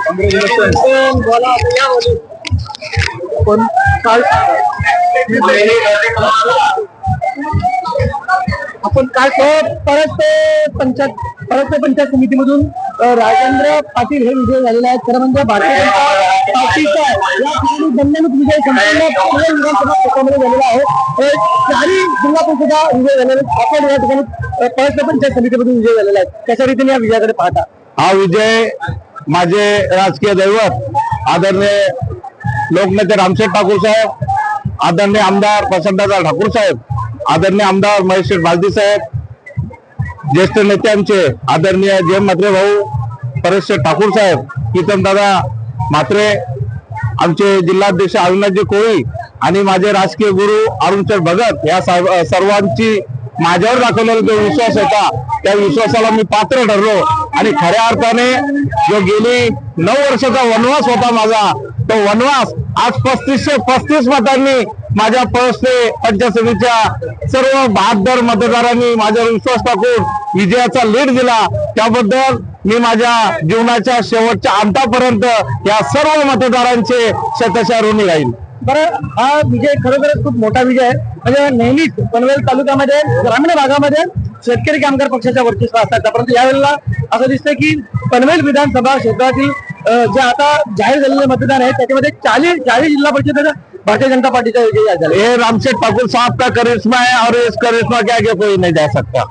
बोला पण काल आपण काय परत पंचायत समितीमधून राजेंद्र पाटील हे विजय झालेले आहेत. खरं म्हणजे भारतीय जनता पार्टीचा या ठिकाणी दणदणीत विजय संपूर्ण विधानसभा क्षेत्रामध्ये झालेला आहे. चारही जिल्हा परिषदा विजय झालेले आपण या ठिकाणी परत पंचायत समितीमधून विजय झालेला आहे. कशा रीतीने या विजयाकडे पाहता? हा विजय माझे राजकीय दैवत आदरणीय लोकनेते रामशेठ ठाकूर साहेब, आदरणीय आमदार वसंतदादा ठाकूर साहेब, आदरणीय आमदार महेश बालदी साहेब, ज्येष्ठ नेते आमचे आदरणीय जय म्हात्रे भाऊ, परेश ठाकूर साहेब, कीर्तनदादा म्हात्रे, आमचे जिल्हाध्यक्ष अविनाशजी कोळी आणि माझे राजकीय गुरु अरुणचंद भगत या सर्वांची माझ्यावर दाखवलेला जो विश्वास होता त्या विश्वासाला मी पात्र ठरलो आणि खऱ्या अर्थाने जो गेली 9 वर्षाचा वनवास होता माझा, तो वनवास आज 3535 मतांनी माझ्या पंचायत समितीच्या सर्व 72 मतदारांनी माझ्यावर विश्वास टाकून विजयाचा लीड दिला. त्याबद्दल मी माझ्या जीवनाच्या शेवटच्या अंतापर्यंत या सर्व मतदारांचे शतशः ऋणी राहील. बरं, हा विजय खरोखरच खूप मोठा विजय आहे. म्हणजे नेहमीच पनवेल तालुक्यामध्ये ग्रामीण भागामध्ये शेतकरी कामगार पक्षाच्या वर्चस्व असतात, परंतु यावेळेला असं दिसतंय की पनवेल विधानसभा क्षेत्रातील जे आता जाहीर झालेले मतदान आहे त्याच्यामध्ये 40 जिल्हा परिषद भारतीय जनता पार्टीचा विजय झाला. ये रामशेठ ठाकुर साहब का करिश्मा है और इस करिश्मा के आगे कोई नहीं जा सकता.